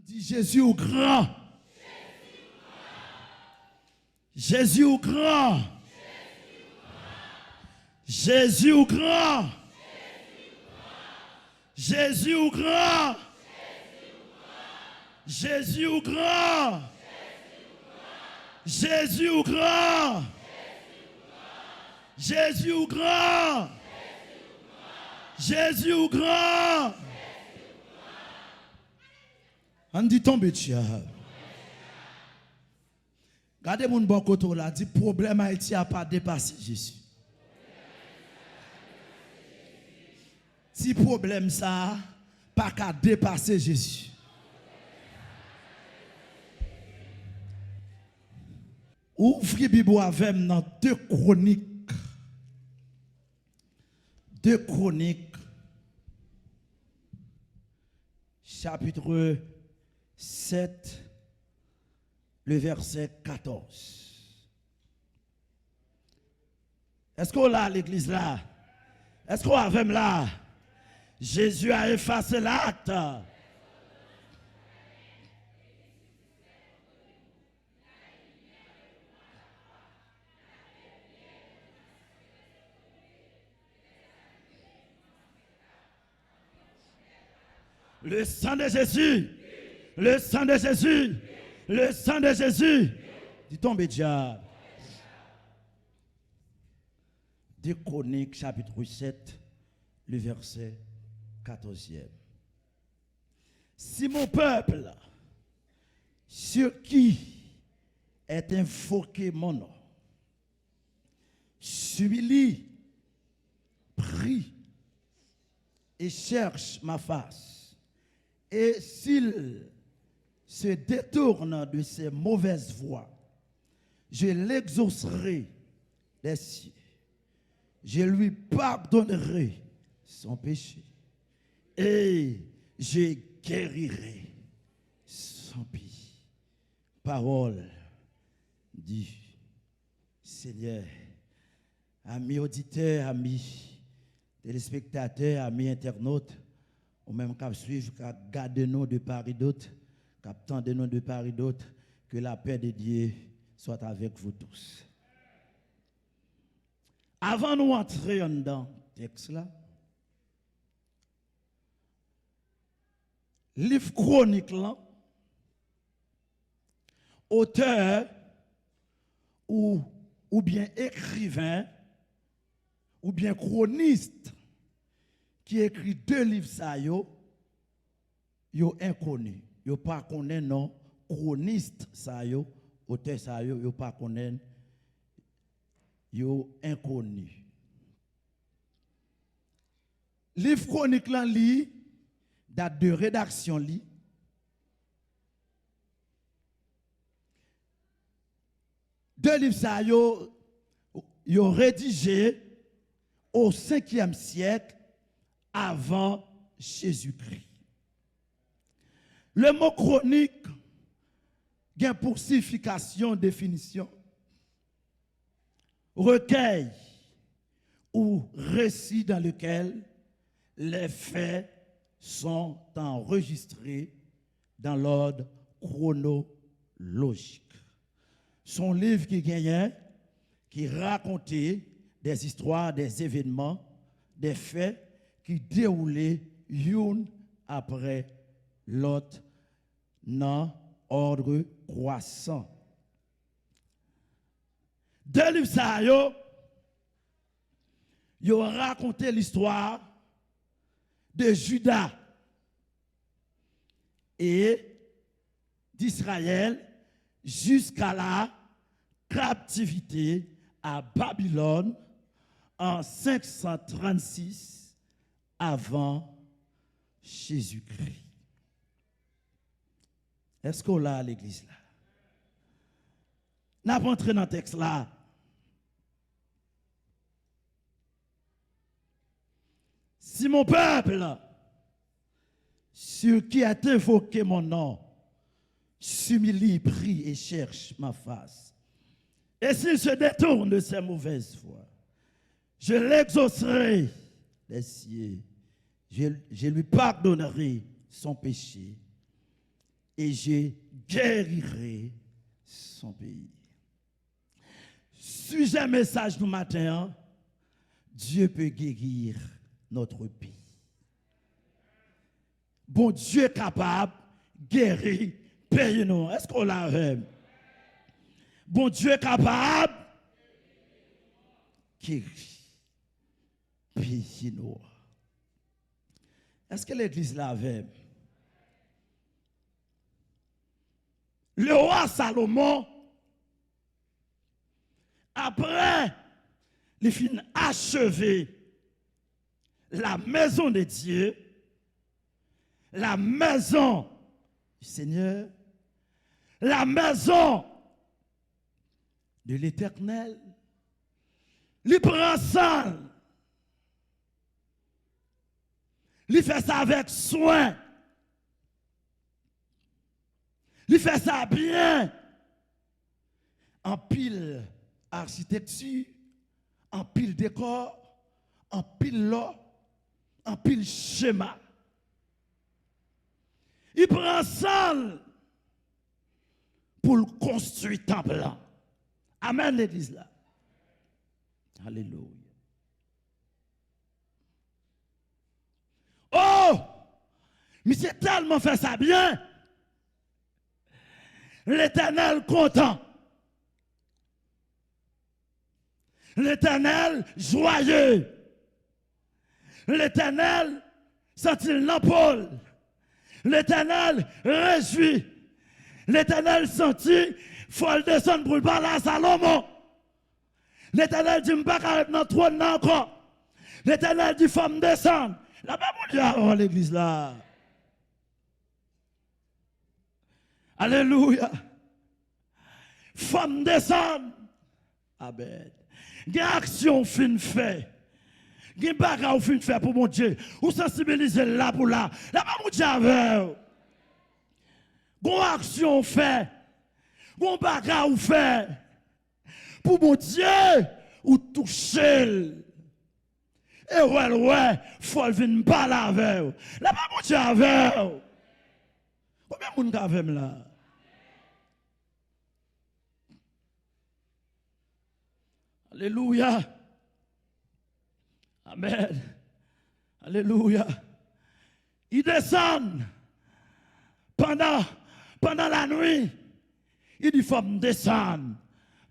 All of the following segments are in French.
Dis Jésus au grand. Jésus au grand. Jésus au grand. Jésus au grand. Jésus au grand. Jésus au grand. Jésus au grand. Jésus au grand. On dit tomber tia. Regardez mon bon côté là, dit problème Haïti a pas dépassé Jésus. Si problème ça pas qu'à dépasser Jésus. Ouvrez Bible avec dans 2 Chroniques. 2 Chroniques chapitre 7 le verset 14. Est-ce qu'on l'a l'église là? Est-ce qu'on a même là? Jésus a effacé l'acte. Le sang de Jésus. Le sang de Jésus. Le sang de Jésus. Dis tombe diable. 2 Chroniques chapitre 7, le verset 14e. Si mon peuple, sur qui est invoqué mon nom, s'humilie, prie et cherche ma face, et s'il se détourne de ses mauvaises voies, je l'exaucerai des cieux. Je lui pardonnerai son péché et je guérirai son pays. Parole du Seigneur. Amis auditeurs, amis téléspectateurs, amis internautes, ou même qui suivent, qui gardent nous de part et d'autre, qui attendent nous de part et d'autre, que la paix de Dieu soit avec vous tous. Avant de nous entrer dans le texte là, livre chronique là, auteur ou bien écrivain ou bien chroniste qui écrit 2 livres ça yo inconnu. Yo pas connaît non chroniste ça yo, auteur ça yo pas connaît yo inconnu. Livre chronique là li date de rédaction li deux livres ça yo rédigé au 5e siècle avant Jésus-Christ. Le mot chronique a pour signification définition recueil ou récit dans lequel les faits sont enregistrés dans l'ordre chronologique. Son livre qui racontait des histoires, des événements, des faits qui déroulaient l'un après l'autre dans ordre croissant. 2 livres ça yo raconté l'histoire de Juda et d'Israël jusqu'à la captivité à Babylone en 536 avant Jésus-Christ. Est-ce qu'on l'a à l'église là? N'a pas entré dans le texte là. Si mon peuple, sur qui a invoqué mon nom, s'humilie, prie et cherche ma face, et s'il se détourne de ses mauvaises voies, je l'exaucerai des cieux, je lui pardonnerai son péché et je guérirai son pays. Sujet message du matin, Dieu peut guérir notre pays. Bon Dieu est capable de guérir pays nous. Est-ce qu'on l'a vu? Bon Dieu est capable de guérir pays nous. Est-ce que l'église l'a vu? Le roi Salomon, après il finit achever la maison de Dieu, la maison du Seigneur, la maison de l'Éternel, il prend ça, il fait ça avec soin, il fait ça bien, en pile architecture, en pile décor, en pile lot, en pile schéma. Il prend ça pour construire le temple. Amen, l'église là. Alléluia. Oh, mais c'est tellement fait ça bien. L'Éternel content. L'Éternel joyeux. L'Éternel sentit l'ampoule. L'Éternel réjouit. L'Éternel sentit, faut le descendre pour le parler à Salomon. L'Éternel dit, je ne peux pas dans le trône encore. L'Éternel dit, faut me descendre. Là-bas, mon Dieu, oh, l'église là. Alléluia. Faut me descendre. Amen. Il y a action fin fait. Il y a bagarre fin fait pour mon Dieu. Ou sensibiliser là pour là. Là-bas, mon Dieu, avec. Gon action fait, gon bagarre ou fait, pour mon Dieu, ou toucher. Et ouais, faut venir parler avec. Là-bas, mon Dieu, avec. Combien de monde avec là? Alléluia. Amen. Alléluia. Il descend pendant la nuit. Il dit, faut me descendre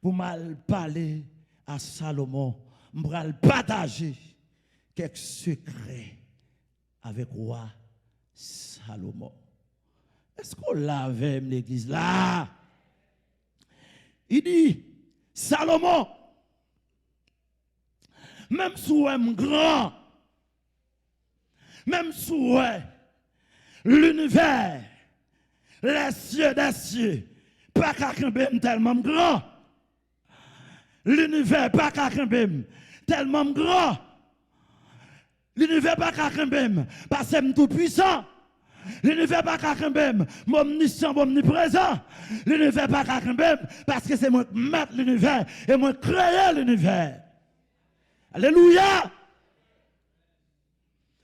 pour mal parler à Salomon. Je vais partager quelques secrets avec roi Salomon. Est-ce qu'on l'avait l'église là? Il dit, Salomon, même si on est grand, même si on est l'univers, les cieux des cieux, pas qu'à tellement grand. L'univers pas qu'à tellement grand. L'univers pas qu'à parce que je suis tout puissant. L'univers pas qu'à omniscient, omniprésent. L'univers pas qu'à parce que c'est moi qui mets l'univers et moi qui crée l'univers. Alléluia.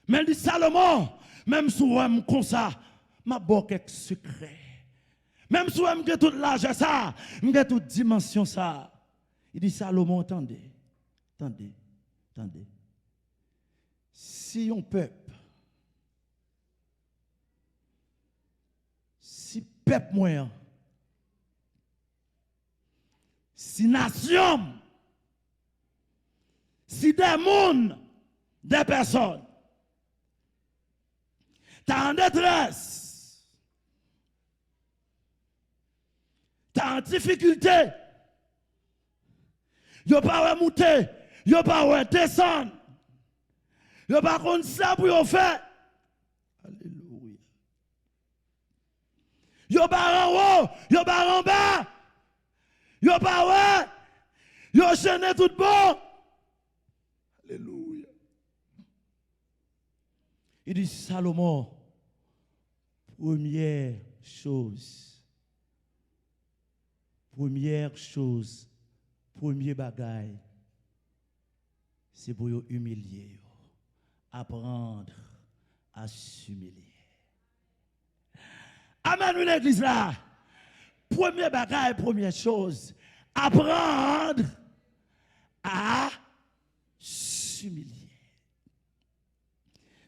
Mais il dit Salomon, même si on aime comme ça, m'a bon quelques secrets. Même si on aime toute l'argent ça, m'ge toute dimension ça. Il dit Salomon, attendez. Si on peuple, si peuple moyen, si nation, si des mondes, des personnes, t'as en détresse, t'as en difficulté, yo pas monter, yo pas descendre, yo pas contre ça pour yo faire. Alléluia. Yo pas en haut, yo pas en bas, yo pas yo chaîné tout bon. Alléluia. Il dit Salomon, première chose, premier bagaille, c'est pour humilier, apprendre à s'humilier. Amen, une église là. Premier bagage, première chose, apprendre à s'humilier,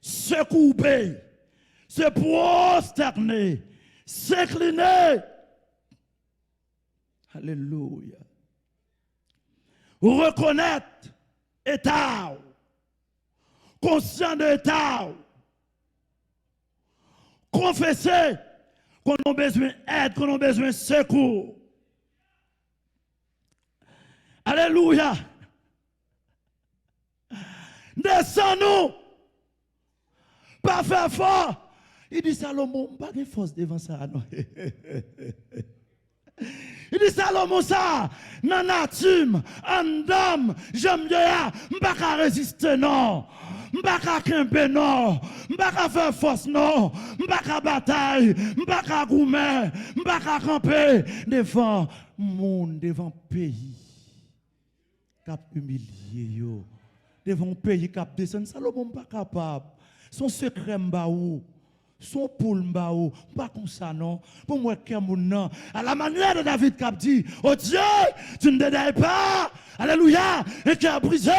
se couper, se prosterner, s'incliner. Alléluia. Reconnaître état, conscient de état, confesser qu'on a besoin d'aide, qu'on a besoin de secours. Alléluia. Descends-nous. Pas faire fort. Il dit Salomon, pas de force devant ça. Non. Il dit Salomon ça, nan nature, en dame, j'aime bien, m'pas qu'à résister non, m'pas qu'à camper non, m'pas qu'à faire force non, m'pas qu'à bataille, m'pas qu'à goumer, m'pas qu'à camper devant monde, devant pays, cap humilié yo, devant pays cap descendre, Salomon pas capable, son secret m'baou. Son poule m'baou, pas comme ça non. Pour moi, non. À la manière de David qui a dit, oh Dieu, tu ne dédailles pas. Alléluia. Et qui a brisé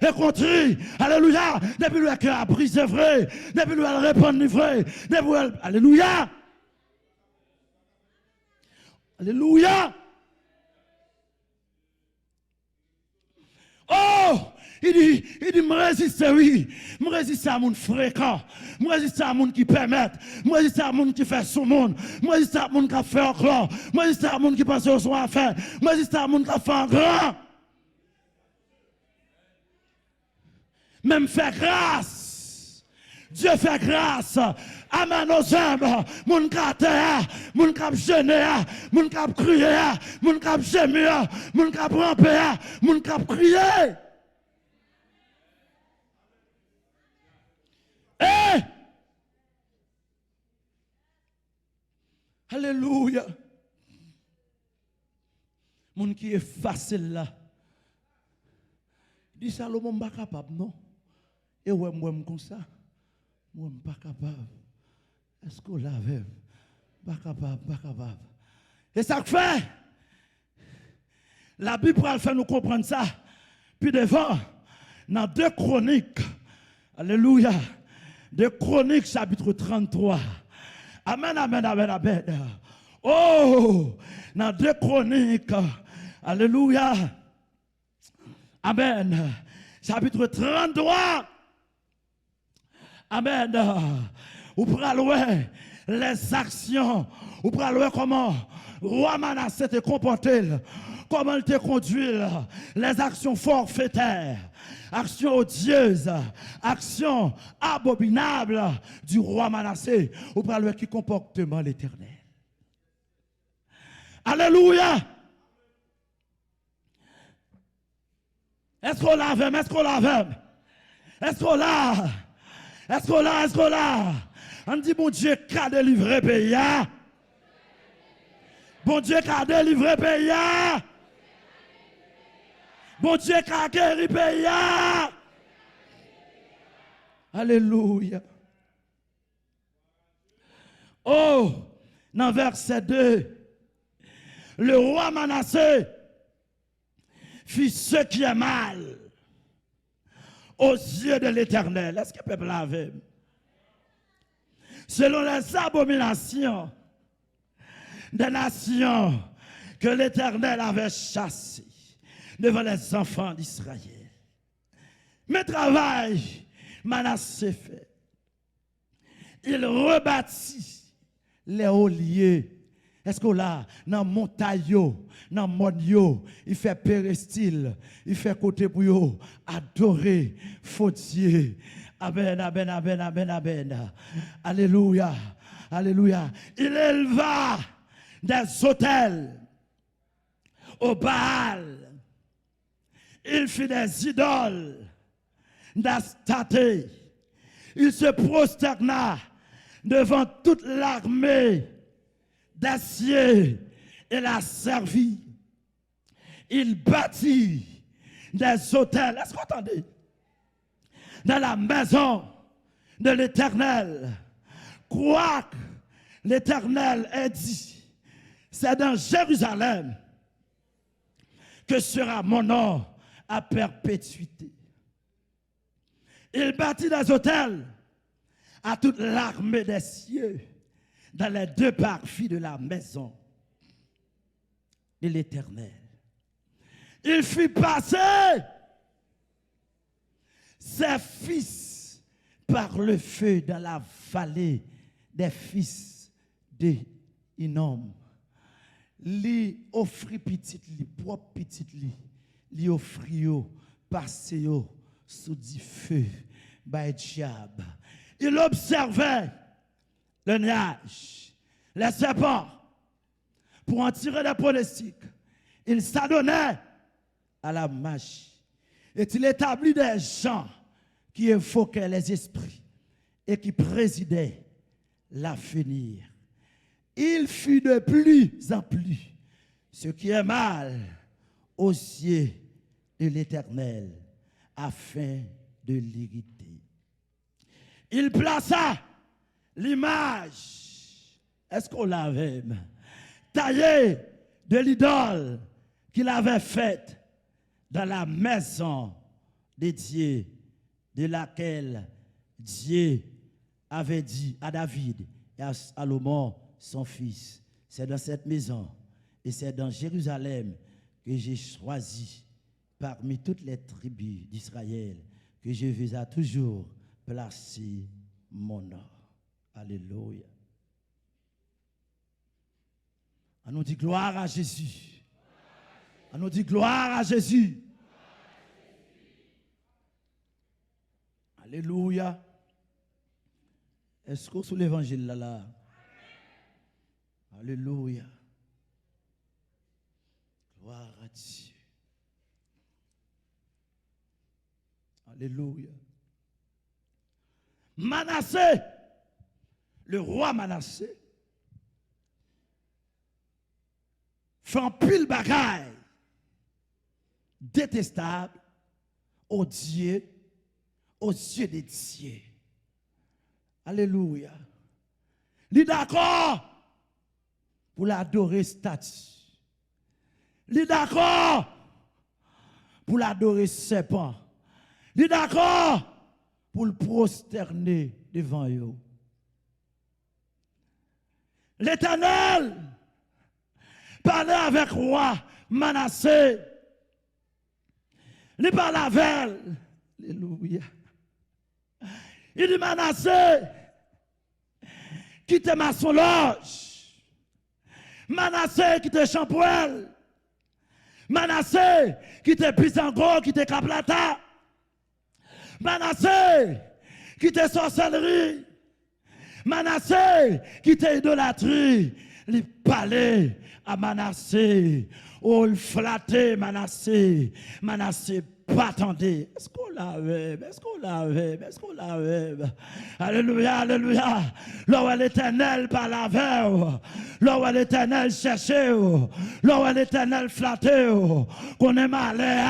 et contrit. Alléluia. Depuis le cœur a brisé vrai. Depuis le elle répond vrai. Depuis elle. Alléluia. Alléluia. Oh! Il dit, me résister, oui. Me résister à mon fréquent. Me résister à mon qui permet. Me résister à mon qui fait sous monde. Me résister à mon qui fait encore. Me résister à mon qui passe au soin à faire. Me résister à mon qui fait en grand. Même fait grâce. Dieu fait grâce. Amen nos âmes. Mon qui terre. Mon qui gêné. Mon qui crié. Mon qui gémé. Mon qui rampé. Mon qui crié. Eh! Alléluia. Mon qui est facile là. Dit Salomon pas capable non. Et ouais moi comme ça. Moi pas capable. Est-ce qu'on l'avait? Pas capable, pas capable. Et ça fait la Bible va faire nous comprendre ça. Puis devant dans 2 Chroniques. Alléluia. De Chroniques chapitre 33. Amen, amen, amen, amen. Oh, dans 2 Chroniques. Alléluia. Amen. Chapitre 33. Amen. Vous prenez les actions. Vous prenez comment roi Manassé te comporté. Comment il te conduit. Les actions forfaitaires. Action odieuse, action abominable du roi Manassé, ou par le qui comportement l'éternel. Alléluia. Est-ce qu'on l'avait? Est-ce qu'on l'avait? Est-ce qu'on l'a? Est-ce qu'on l'a? Est-ce qu'on l'a? On dit bon Dieu qui a délivré pays. Bon Dieu qui a délivré pays. Bon Dieu qui a guéri pays. Alléluia. Oh, dans verset 2, le roi Manassé fit ce qui est mal aux yeux de l'Éternel. Est-ce que le peuple l'avait? Selon les abominations des nations que l'Éternel avait chassées devant les enfants d'Israël. Mais travail, Manassé fait. Il rebâtit les hauts lieux. Est-ce que là, dans le montagne, dans le monde, il fait péristyle, il fait côté pour eux, adorer, fautier. Amen, amen, amen, amen, amen. Alléluia, alléluia. Il éleva des autels au Baal. Il fit des idoles d'Astarté. Il se prosterna devant toute l'armée d'acier et la servit. Il bâtit des autels. Est-ce que vous entendez? Dans la maison de l'Éternel. Quoique l'Éternel a dit, c'est dans Jérusalem que sera mon nom à perpétuité. Il bâtit des hôtels à toute l'armée des cieux dans les deux parvis de la maison de l'Éternel. Il fit passer ses fils par le feu dans la vallée des fils de Hinnom. Li offrit petit li, propre petit li offrit yo, passé yo sous du feu, by diable. Il observait le nuage, les serpents, pour en tirer des pronostics. Il s'adonnait à la magie. Et il établit des gens qui évoquaient les esprits et qui présidaient l'avenir. Il fut de plus en plus ce qui est mal aux yeux de l'Éternel afin de l'irriter. Il plaça l'image, est-ce qu'on l'avait taillée de l'idole qu'il avait faite dans la maison de Dieu, de laquelle Dieu avait dit à David et à Salomon, son fils, c'est dans cette maison et c'est dans Jérusalem que j'ai choisi parmi toutes les tribus d'Israël que je vais à toujours placer mon nom. Alléluia. On nous dit gloire à Jésus. On nous dit gloire à Jésus. Alléluia. Est-ce qu'on sous l'évangile là? Alléluia. Gloire à Dieu. Alléluia. Manassé, le roi Manassé, fait un pile bagaille détestable aux yeux des dieux. Alléluia. Il est d'accord pour l'adorer statue. Il est d'accord pour l'adorer serpent. Il est d'accord pour le prosterner devant eux. L'Éternel parlait avec roi Manassé. Il parlait avec elle. Alléluia. Il dit Manassé, quitte ma son loge. Manassé, quitte Champouel. Manassé, quitte Pisango, quitte Kaplata. Manassé, quitte sorcellerie. Manassé, quitte idolâtrie. Il parlait à Manassé. Oh, il flattait Manassé. Manassé pas attendez. Est-ce qu'on l'avait? Est-ce qu'on l'avait? Est-ce qu'on l'avait? Alléluia, alléluia. Là où l'Éternel parle avec, là où l'Éternel cherchait, là où l'Éternel flattait, qu'on est malé,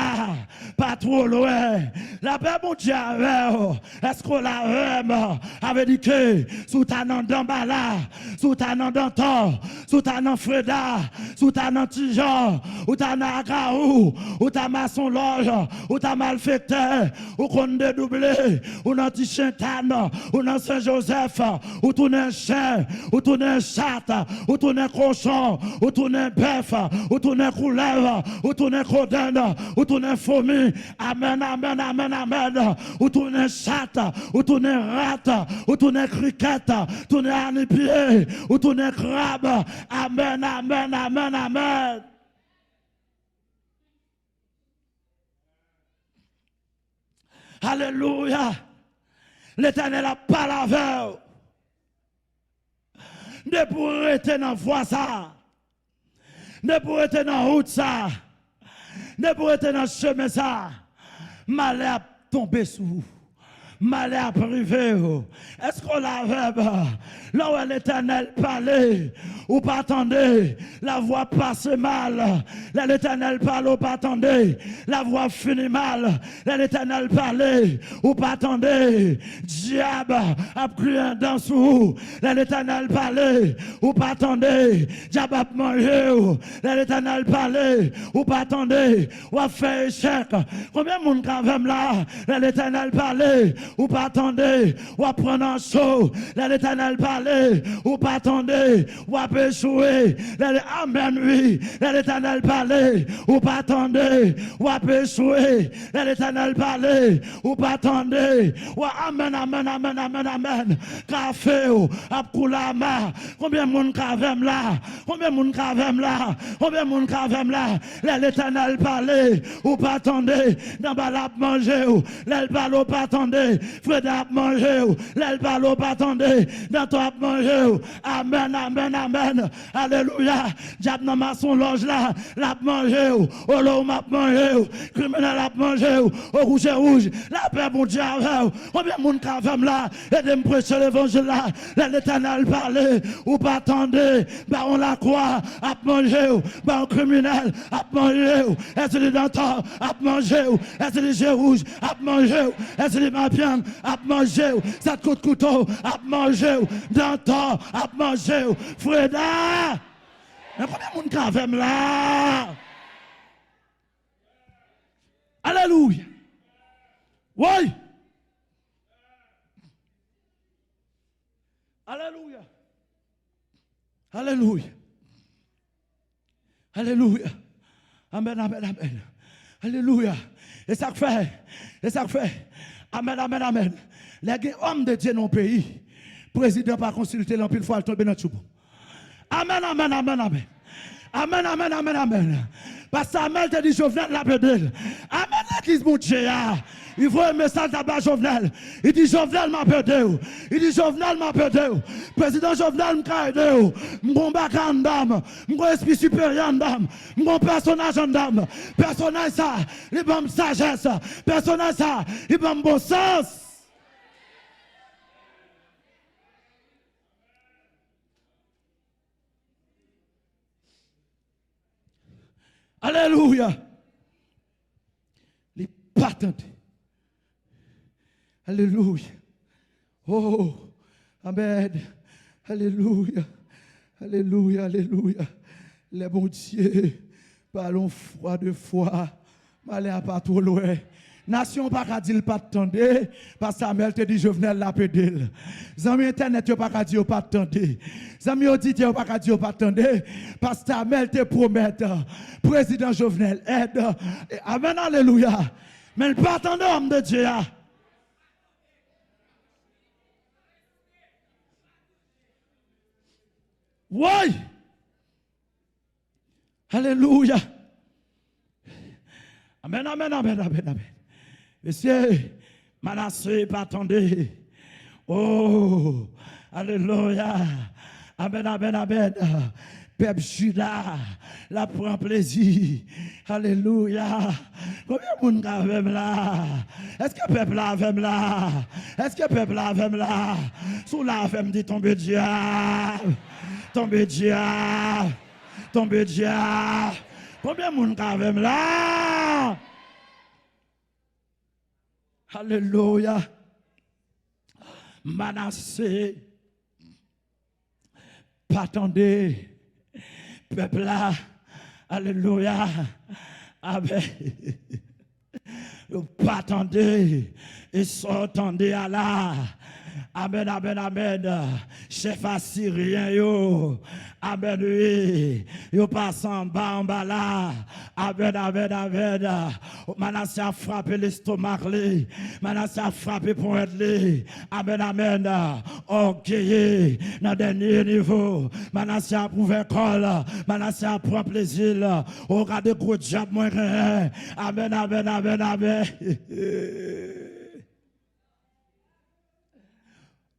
pas trop loin. La paix, mon Dieu, est-ce qu'on l'avait? Avait dit que sous ta nom d'Ambala, sous ta nom d'Anton, sous ta nom Freda, sous ta nom Tijon, ou ta nom Agaou, ou ta maçon loge, ou ta malfecteur, ou qu'on dédoublé, ou dans Tichentane, ou dans Saint-Joseph, ou tourne un chien, ou tourne un chat, ou tourne un cochon, ou tourne un bœuf, ou tourne un couleuvre, ou tourne un codène, ou tourne un fourmi. Amen, amen, amen, amen. Ou tourne un chat, ou tourne un rat, ou tourne un criquette, tourne un anipier, ou tourne un crabe. Amen, amen, amen, amen. Alléluia. L'Éternel a parlé avec vous. Ne pourrez être dans la voie ça. Ne pourrez être dans la route ça. Ne pourrez être dans le chemin ça. Malheur a tombé sur vous. mal à privé. Est-ce qu'on l'avait là où l'Éternel parlait, ou pas attendez, la voix passe mal, là l'Éternel parle ou pas attendez, la voix finit mal, là l'Éternel parlait, ou pas attendez, diable a pris un dans sous, là l'Éternel parlait, ou pas attendez, diable a mangé, là l'Éternel parlait, ou pas attendez, ou a fait échec, combien de monde quand là, là l'Éternel parlait, ou pas attendez, ou a prendre un saut, là l'Éternel parlait, ou pas attendez, ou a échoué, amen oui, là l'Éternel parlait, ou pas attendez, ou a échoué, là l'Éternel parlait, ou pas attendez, ou amen, amen, amen, amen, amen, café, a coulama, combien de monde cavem là, combien de monde cavem là, combien de monde cavem là, là l'Éternel parlait, ou pas attendez, dans la manger, là le ballot pas attendez, Fred a mangé, là le ballot pas attendez, dans toi manger, amen, amen, amen, alléluia, diable dans ma son loge là, l'a mangé, au l'eau m'a mangé, criminel a mangé, au rouge rouge, la paix mon Dieu avec, combien de monde cavem là, et de me prêcher l'évangile là, l'Éternel parlait, ou pas attendez, bah on la croix, a mangé, bah on criminel, a mangé, est-ce que dans temps, a mangé, est-ce que les rouges, a mangé, est-ce que ma bien, a mangé, cette coup de couteau, a mangé, dans temps, a mangé, Freda, mais combien de monde cavem là? Alléluia. Oui. Alléluia. Alléluia. Alléluia. Amen, amen, amen. Alléluia. Et ça fait. Et ça fait. Amen, amen, amen. Les hommes de Dieu dans le pays, président pas consulté l'empile fois, tomber dans le chou. Amen, amen, amen, amen. Amen, amen, amen, amen. Parce que Samuel te dit Jovenel la pédale. Amen, l'église mon Dieu. Il faut un message d'abord Jovenel. Il dit Jovenel m'a pédale. Il dit Jovenel m'a pédale. Président Jovenel m'a aidé. Mon bac en dame. Mon esprit supérieur en dame. Mon personnage en dame. Personnage ça, il bon sagesse. Personnage ça, il bon bon sens. Alléluia. Les patentes. Alléluia. Oh, amen. Alléluia. Alléluia, alléluia. Les bons dieux, parlons froid de foi. Malé à pas trop loin. Nation pas qu'à dire pas attendre parce que Samuel te dit Jovenel la pédale. Zami internet yo pas qu'à dire pas attendre. Zami auditeur pas qu'à dire pas attendre parce que Samuel te promet président Jovenel aide. Amen alléluia. Mais pas attendre homme de Dieu. Oui. Alléluia. Amen, amen, amen, amen, amen. Monsieur, Manassé, pas attendez. Oh, alléluia. Amen, amen, amen. Peuple Juda, la prend plaisir. Alléluia. Combien de monde avec là? Est-ce que le peuple avec là? Est-ce que le peuple avec là? Sous la femme dit tomber diable. Tomber diable. Tomber diable. Combien de monde avec là? Alléluia. Manassé. Pas attendez. Peuple là. Alléluia. Amen. Pas attendez. Et s'entendez à là. Amen, amen, amen. Chef assyrien, yo. Amen, oui. Yo passe en bas là. Amen, amen, amen. Manassé a frappé l'estomac. Manassé a frappé pour être. Amen, amen. Orgueillé. Dans le dernier niveau. Manassé a prouvé col. Manassé a pris plaisir. Au cas de gros diable, moins rien. Amen, amen, amen, amen.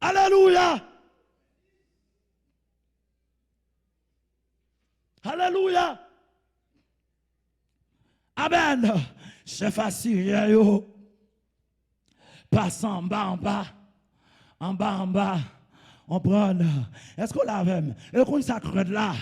Alléluia. Alléluia. Amen. Chef assyrien, yo. passe en bas, en bas, en bas, en bas. On prend, est-ce qu'on l'a même? Et qu'on s'accroche là,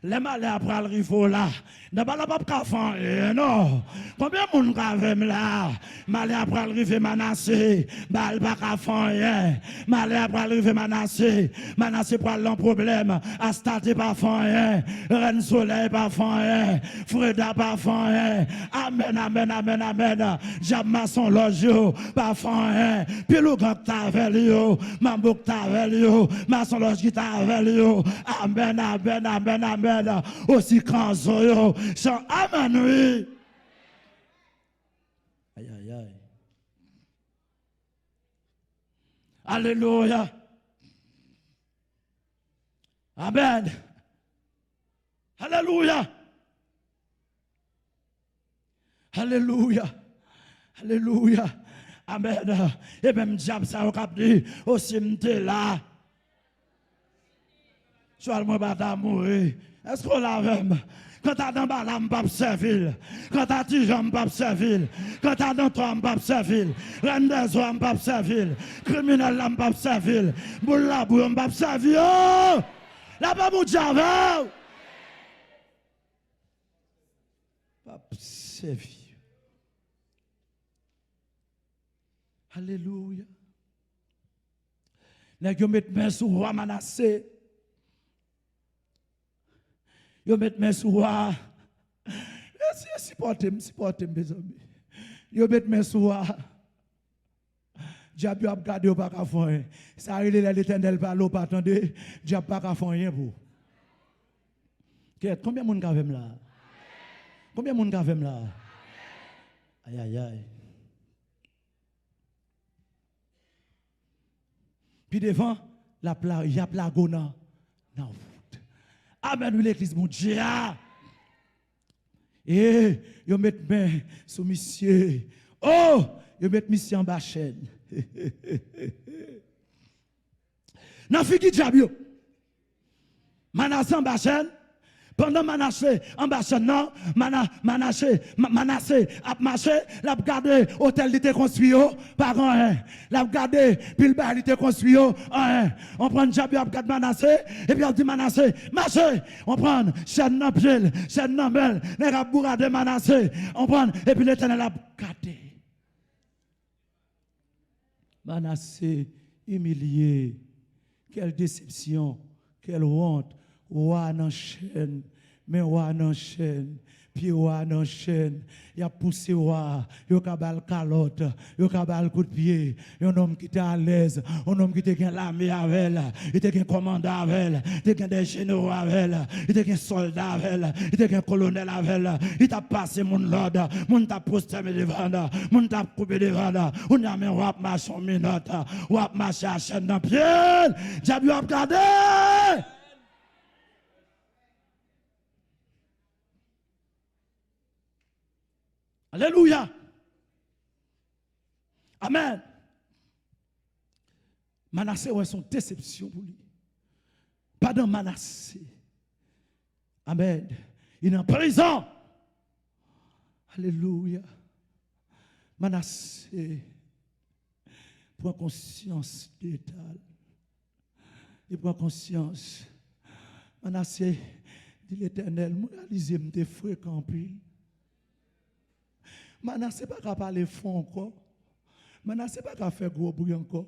les malais après le rifle là, n'a pas la pape café, non. Combien de monde même là? Malais après le rifle menacé, bal pas café, malais après le rifle menacé, menacé pour l'un problème, Astarte pas fait, Reine Soleil pas fait, Freda pas fait, amen, amen, amen, amen, Jabma son logio, pas fait, puis le grand tavel yo, Mambouk tavel yo, Maçon loge qui tavel yo, amen, amen, amen, amen, aussi kanzo yo, chant amen, oui. Aïe, aïe, aïe. Alléluia. Amen. Alléluia. Alléluia. Alléluia. Amen. Et même diable ça au cap dit aussi m'te là. Soit moi pas mourir. Est-ce qu'on l'a même? Quand t'as dans bas là, m'pas servir. Quand t'as tijan, m'pas servir. Quand t'as dans toi, m'pas servir. Reine des oies, m'pas servir. Criminel là, m'pas servir. Boule la bouille, m'pas servir. Là pas mon diable. Pas servir. Alléluia. Nèg yo met main sur roi Manassé. Yo met main sur roi. Supportez, mes amis. Yo met main sur roi. Diable a gardé au pas qu'à faire. Ça arrive l'Éternel par l'eau pas attendez. Diable pas qu'à faire rien pour. Combien de monde avem là? Combien de monde avem là? Aïe aïe aïe. Puis devant, il y a la gona. Non. Amen, l'église, mon Dieu. Et, ils mettent main sur monsieur. Oh, ils mettent monsieur en bas chaîne. Non, figi diable. Manassé en bas chaîne. Pendant Manassé, en bas chaîne, non, Manassé a marché, l'a gardé, hôtel était construit, par un, l'a gardé, puis le bar était construit, on prend Diable, on regarde Manassé, et puis on dit Manassé, marché, on prend chaîne Nampel, chaîne Nampel, les raboura de Manassé, on prend, et puis l'Éternel a gardé. Manassé, humilié, quelle déception, quelle honte, roi en chaîne, mais roi en chaîne, puis roi en chaîne, il a poussé roi, il a cabal calotte, il a cabal coup de pied, un homme qui était à l'aise, un homme qui était l'armée avec elle, il était un commandant avec elle, il était des généraux avec elle, il était un soldat avec elle, il était un colonel avec elle, il t'a passé mon l'ordre, mon t'a posté devant, mon t'a coupé devant, on a mis roi marche en minute, roi marche à chaîne dans pied, diable a regardé. Alléluia. Amen. Manassé ouais son déception pour lui. Pas dans Manassé. Amen. Il est en prison. Alléluia. Manassé prend conscience d'état. Il prend conscience. Manassé dit l'Éternel, moi réalisé me fréquent plus. Manassé pas qu'à parler fond encore. Manassé pas qu'à faire gros bruit encore.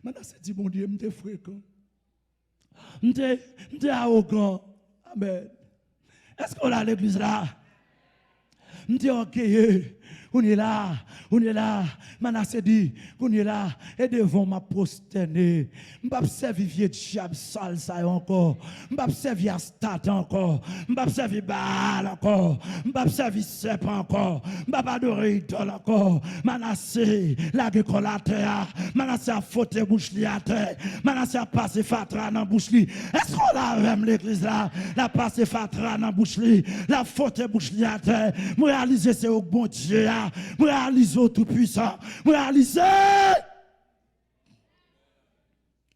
Manassé dit mon Dieu, m'te fréquent. M'te arrogant. Amen. Est-ce qu'on a l'église là? M'te orgueilleux. On est là. Manassé dit, on est là, et devant ma prosterner. M'pas servir vieux diable sale ça encore. M'pas servir Astarte encore. M'pas servir Baal encore. M'pas servir serpent encore. M'pas adorer idole encore. Manassé, la terre. Manassé a fauté bouche li à terre. Manassé a passé fatra dans bouche li. Est-ce qu'on a même l'église là? La passé fatra dans bouche li. La fauté bouche li à terre. Moi réaliser c'est au bon Dieu. Moi réaliser au tout puissant. Moi réaliser.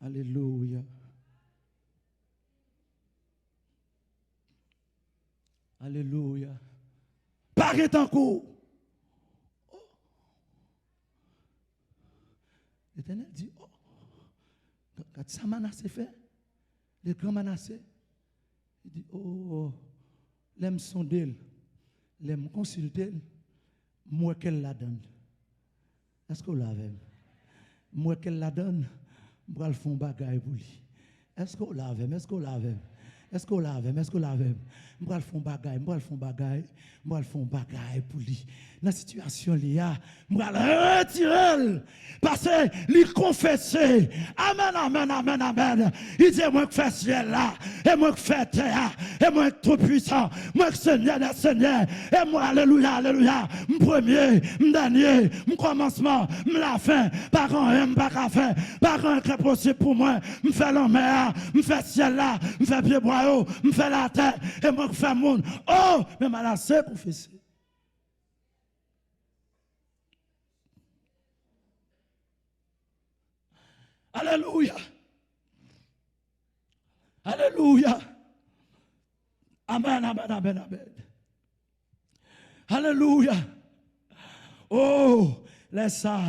Alléluia. Alléluia. Paraît en cours. L'Éternel dit, oh, quand ça Manassé fait, le grand Manassé, il dit, oh, l'aime sonder, l'aime consulter, moi qu'elle la donne. Est-ce qu'on l'a avec? Moi qu'elle la donne, moi le fond bagaille pour lui. Est-ce qu'on l'a avec? Est-ce qu'on l'a avec? Est-ce qu'on l'a avec? Est-ce qu'on l'a avec? Moi le fond bagaille, moi le fond bagaille, moi le fond bagaille pour lui. Dans la situation là, moi le retirer parce que lui confesser. Amen, amen, amen, amen. Il dit moi que fais ciel là, et moi que fais terre, et moi que tout puissant, moi que Seigneur des seigneurs, et moi alléluia, alléluia. Mon premier, mon dernier, mon commencement, mon la fin, par un pas qu'à faire, par un qui est possible pour moi, me fait la mer, me fait ciel là, me fait pied boyau, me fait la terre, et moi que fais monde. Oh, mais Manassé confessé. Alléluia. Alléluia. Amen, amen, amen, amen. Alléluia. Oh, laisse ça.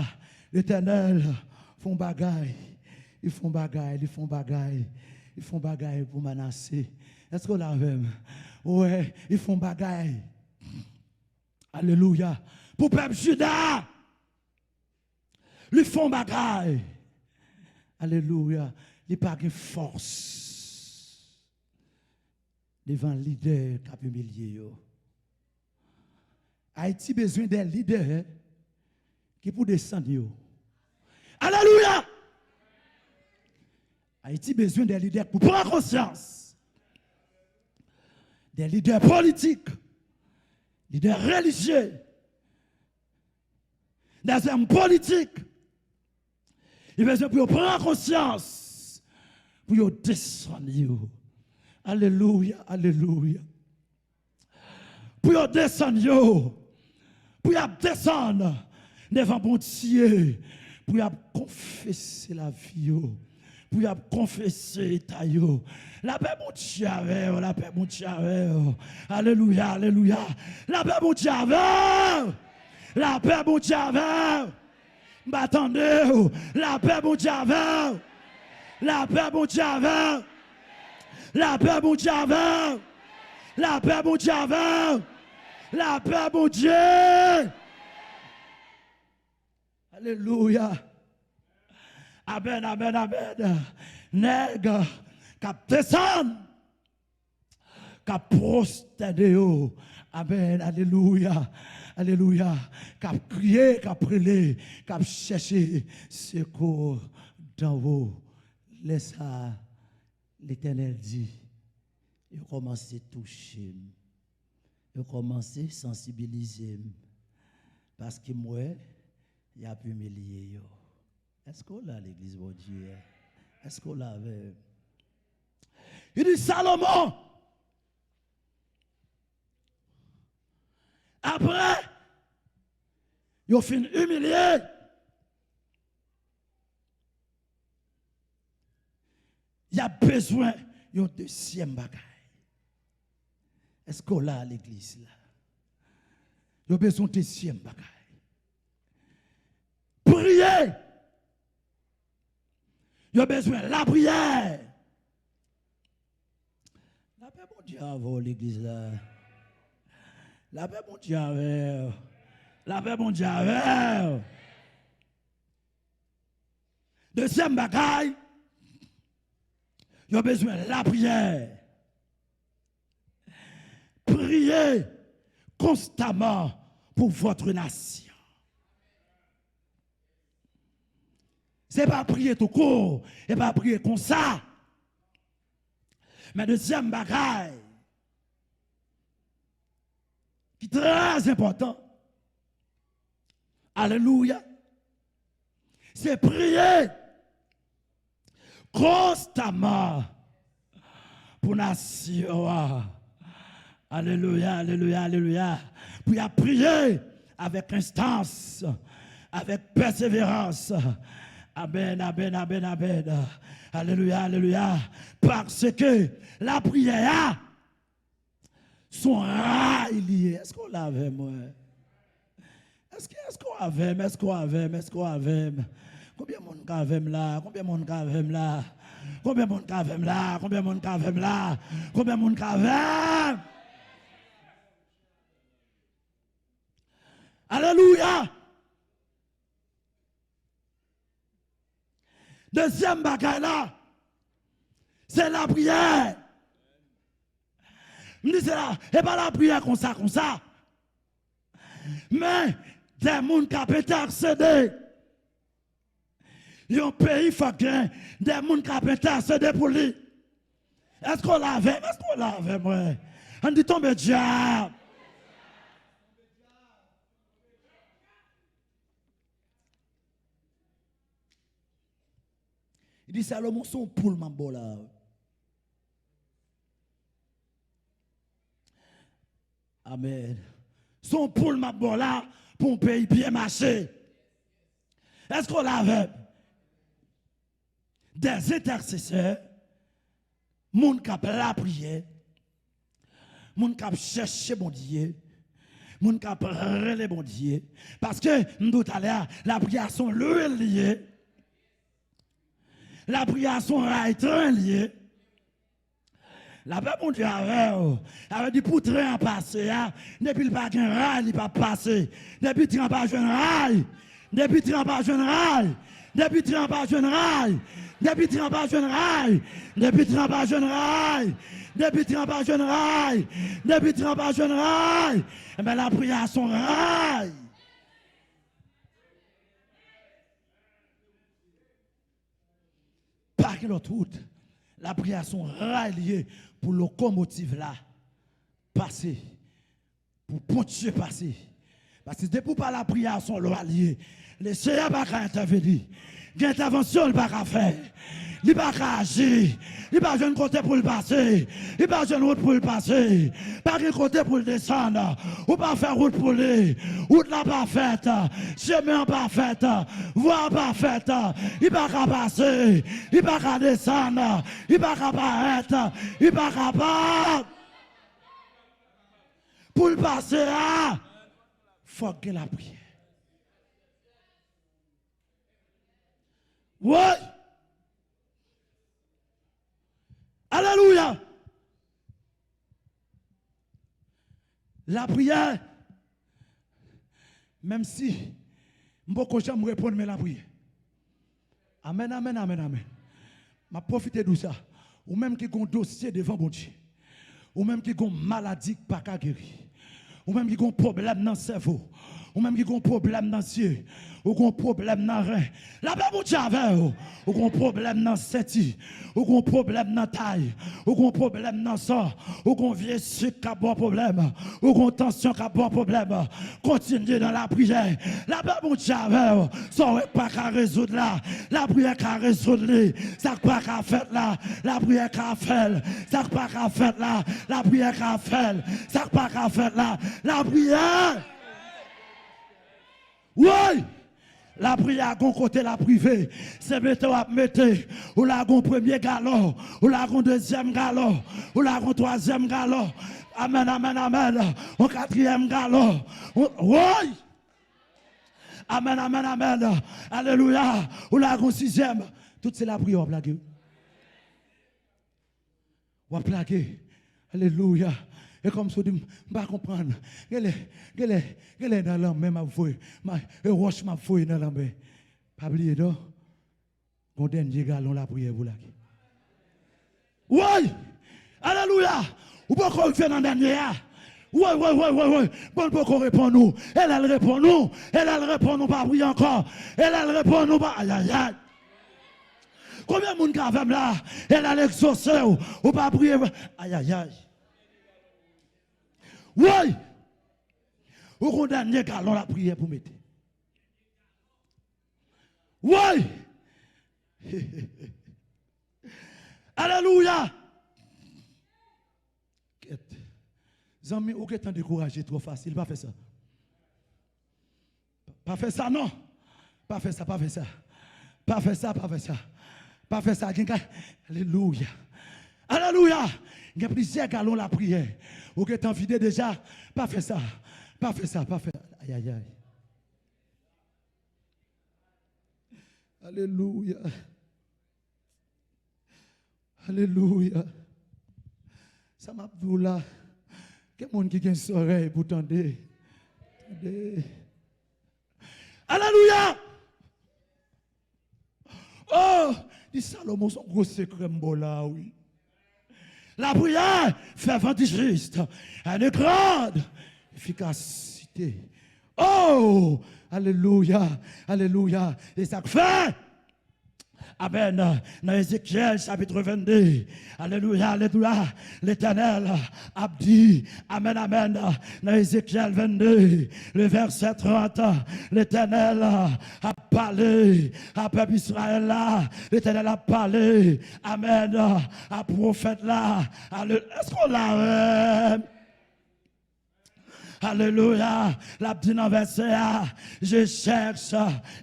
L'Éternel font bagaille. Ils font bagaille, ils font bagaille. Ils font bagaille pour Manassé. Est-ce qu'on l'a même? Ouais, ils font bagaille. Alléluia. Pour peuple Juda. Ils font bagaille. Alléluia. Il n'y a pas de force devant le leader qui a humilié. Haïti a besoin d'un leader qui peut descendre. Alléluia. Haïti a besoin d'un leader pour prendre conscience. Des leaders politiques, leaders religieux, des hommes politiques. Il a besoin pour prendre conscience, pour descendre. Alléluia, alléluia. Pour descendre, pour descendre devant bon Dieu, pour confesser la vie, pour confesser l'état. La paix mon Dieu avec, la paix mon Dieu avec. Alléluia, alléluia. La paix mon Dieu avec. La paix mon Dieu avec. M'attendez, la paix mon Dieu avec. La paix mon Dieu avec. La paix mon Dieu avec. La paix mon Dieu avec. La paix mon Dieu. Alléluia. Amen, amen, amen. Nègre, cap descend, cap prosterné. Amen, alléluia. Alléluia. Cap crier, cap prier, cap chercher secours dans vous. Laisse ça, l'Éternel dit. Il commence à toucher. Il commence à sensibiliser. Parce que moi, il a pu humilier. Est-ce qu'on l'a l'église, mon Dieu? Est-ce qu'on l'avait? Il dit Salomon. Après, il a fini humilié. Il y a besoin d'un deuxième bagage. Est-ce qu'on l'a à l'église là? Il y a besoin d'un deuxième bagage. Prier. Il y a besoin de la prière. La paix, mon Dieu, avant l'église là. La paix, mon Dieu, avec. La paix, mon Dieu, avec. Deuxième bagaille, il y a besoin de la prière. Priez constamment pour votre nation. Ce n'est pas prier tout court, et pas prier comme ça. Mais deuxième bagaille, qui est très important, alléluia, c'est prier constamment pour la nation. Alléluia, alléluia, alléluia. Pour prier avec instance, avec persévérance. Amen, amen, amen, amen. Alléluia, alléluia. Parce que la prière, son rail lié. Est-ce qu'on l'avait, moi? Est-ce qu'on avait? Combien de monde cavem là? Combien de monde cavem là? Combien de monde cavem là? Combien de monde cavem là? Combien de monde cavem? Alléluia! Deuxième bagaille là, c'est la prière. Je dis c'est là, et pas la prière comme ça, comme ça. Mais des gens qui ont accédé. Il y a un pays qui des gens qui ont accédé pour lui. Est-ce qu'on l'avait? Est-ce qu'on l'avait, moi? On dit tombe diable. Il dit Salomon, son poule, ma bola. Amen. Son poule, ma bola, pour un pays bien marché. Est-ce qu'on l'avait? Des intercesseurs, moun qui a la prière, moun qui a cherché bon Dieu, moun qui a relé bon Dieu. Parce que, nous tout à l'heure, la prière sont liées. La prière sont liées. La paix, mon Dieu, avait dit pour train passer, depuis le pas un rail, il pas passé. Depuis le train pas jeune rail, depuis le train pas jeune rail, depuis le train pas jeune rail, depuis le train pas jeune rail, depuis le train pas jeune rail, depuis le train pas jeune rail, depuis le train pas jeune rail. Eh bien, la prière son rail. Pas que l'autre route. La prière sont rail pour le locomotive là passer, pour pontier passer. Parce que depuis pas la prière sont alliés, les Seigneur pas intervenir, l'intervention pas faire, il pas agir, il pas jeune côté pour le passer, il pas jeune route pour le passer, pas de côté pour le descendre, ou pas faire route pour lui, route là pas faite, chemin pas faite, voie pas faite, il pas passer, il pas descendre, il pas paraître, il pas capable pour le passer à faut que la prière. Oui. Alléluia. La prière, même si beaucoup de gens me répondent, mais la prière. Amen, amen, amen, amen. Je profite de ça. Ou même qui ont un dossier devant bon Dieu. Ou même qui ont une maladie qui pas guérir. Ou même qui ont un problème dans le cerveau. Ou même qui ont un problème dans les yeux. Ou qui ont un problème dans le rein. La paix mon Dieu avec vous. Ou qui ont un problème dans le senti. Ou qui ont un problème dans la taille. Ou qui ont un problème dans le sang. Ou qui ont un vieux sucre qui a bon problème. Ou qui ont une tension qui a bon problème. Continuez dans la prière. La paix mon Dieu avec vous. Ça n'est pas qu'à résoudre là. La prière qu'à résoudre là. Ça n'est pas qu'à faire là. La prière qu'à faire. Ça n'est pas qu'à faire là. La prière qu'à faire. Ça n'est pas qu'à faire là. La prière. Oui, la prière qu'on côté la privée, c'est mettre à mettre, ou la gon premier galon, ou la gon deuxième galon, ou la gon troisième galon. Amen, amen, amen. Au quatrième galon. Oui. Amen, amen, amen. Alléluia. Ou la gon sixième. Tout c'est la prière, blague. Ou blague. Alléluia. Et comme ça, je ne peux pas comprendre. Quelle est dans l'âme, même ma voix. Et roche ma voix dans l'âme. Pas oublier, non? Mon dernier galon, la prière pour la. Oui! Alléluia! Ou pas qu'on fait dans le dernier? Oui. Bon, pour qu'on réponde nous. Elle répond nous. Elle répond nous, pas prier encore. Elle répond nous, pas. Aïe, aïe, aïe. Combien de monde qui a fait là? Elle a l'exaucé ou pas prier? Aïe, aïe, aïe. Oui. Ou qu'on dernier galon la prière pour mettre. Oui. Alléluia. Zami, ou qu'est-ce découragé trop facile, pas faire ça. Pas faire ça, non. Pas faire ça. Pas faire ça. Alléluia. Alléluia. Il y a plusieurs galons la prière. Ou que t'en vidé déjà. Pas fait ça. Aïe, aïe, aïe. Alléluia. Alléluia. Ça m'a dit là. Quelqu'un qui a une oreille pour tendre. Alléluia. Oh, dit Salomon, son gros secret là, oui. La prière fervente et juste a une grande efficacité. Oh, alléluia, alléluia. Et ça fait. Amen. Dans Ézéchiel chapitre 22. Alléluia, alléluia. L'Éternel a dit. Amen, amen. Dans Ézéchiel 22, le verset 30. L'Éternel a parlé à peuple Israël là. L'Éternel a parlé. Amen. À prophète là. Est-ce qu'on l'a? Alléluia. La petite verset, je cherche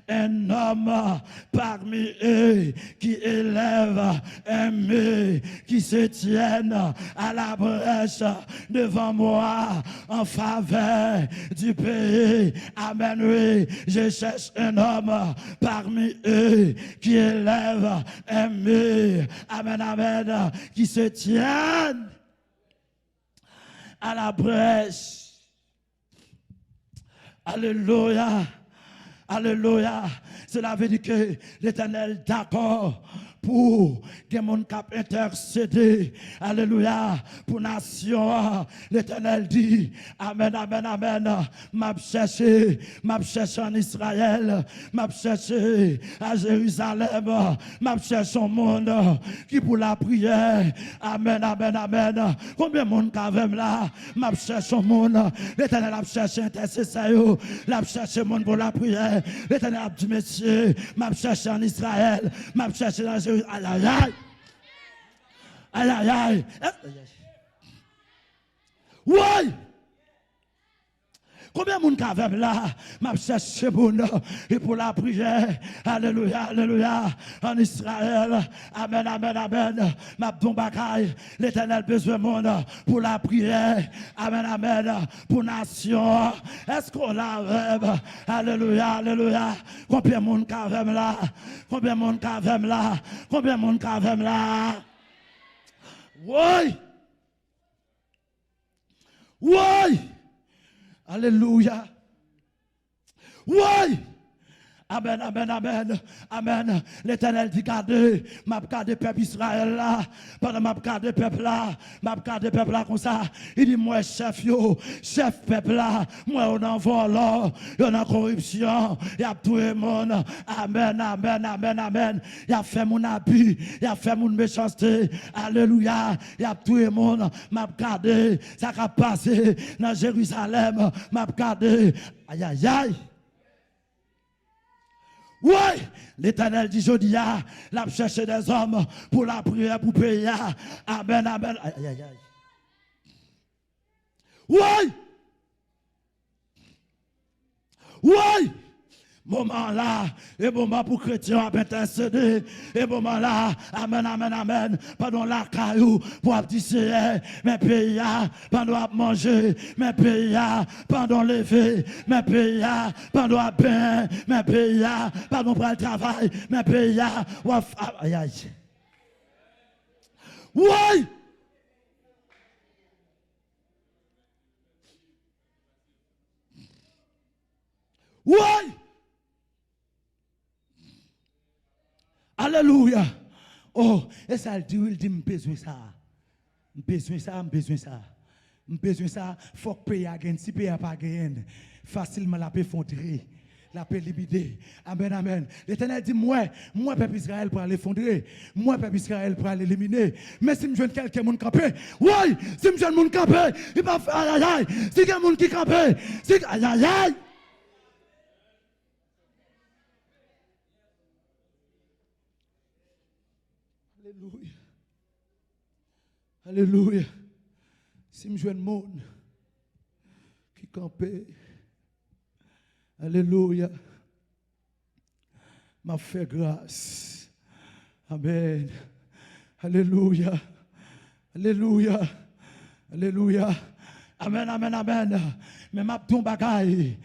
un homme parmi eux qui élève un mur, qui se tienne à la brèche devant moi en faveur du pays. Amen. Oui, je cherche un homme parmi eux qui élève un mur. Amen, amen. Qui se tienne à la brèche. Alléluia. Alléluia. Cela veut dire que l'Éternel d'accord pour que mon cap intercéder. Alléluia. Pour nation. L'Éternel dit amen, amen, amen. M'a cherché en Israël. M'a cherché à Jérusalem. M'a cherché au monde qui pour la prière. Amen, amen, amen. Combien de monde quand là? M'a cherché au monde. L'Éternel a cherché intercesseur. L'a cherché monde pour la prière. L'Éternel a dit monsieur, m'a cherché en Israël. M'a cherché dans Jérusalem. Aïe, aïe, aïe. Aïe, aïe, aïe. Oui. Combien de monde qui là, m'a cherché et pour la prière. Alléluia, alléluia. En Israël. Amen, amen, amen. M'a don bagaille. L'Éternel besoin de monde pour la prière. Amen, amen. Pour nation. Est-ce qu'on la rêve? Alléluia, alléluia. Combien de monde qui là? Combien de monde qui là? Combien de monde qui là? Oui. Oui. Alléluia. Oui. Amen, amen, amen, amen. L'Éternel dit gardez, m'a gardé peuple Israël là. Pendant m'a gardé peuple là, m'a gardé peuple là comme ça. Il dit moi chef yo, chef peuple là, moi on en vol, on en corruption, il y a tout le monde. Amen, amen, amen, amen. Il a fait mon abus, il a fait mon méchanceté. Alléluia. Il y a tout le monde, m'a gardé, ça a passé dans Jérusalem, m'a gardé. Aïe aïe aïe. Oui, l'Éternel dit Jodia, l'a cherché des hommes pour la prière, pour payer. Amen, amen. Aïe, aïe, aïe. Oui, oui. Moment là, et moment pour chrétiens à intercéder, et moment là, amen, amen, amen, pendant la caillou, pour abdicer, mes pays, pendant à manger, mes pays, pendant lever, mes pays, pendant à bain, mes pays, pendant pour le travail, mes pays, aïe, aïe. Oui! Oui! Alléluia. Oh, et ça, il dit, je besoin ça. Je besoin ça, je besoin ça. Je besoin ça, il faut que payer à gagner. Si payer à pas gagner, facilement la paix fondrer. La paix libérée. Amen, amen. L'Éternel dit, moi, peuple Israël pour aller fondrer. Moi, peuple Israël pour aller éliminer. Mais si je joue quelqu'un qui campé, oui, si je joue campé, il va faire aïe, aïe, aïe. Si il y a quelqu'un qui campé, si aïe, aïe, aïe. Alléluia. Alléluia. Si je joue un monde qui campait, alléluia, m'a fait grâce. Amen. Alléluia. Alléluia. Alléluia. Amen, amen, amen. Mais m'a ton bagaille.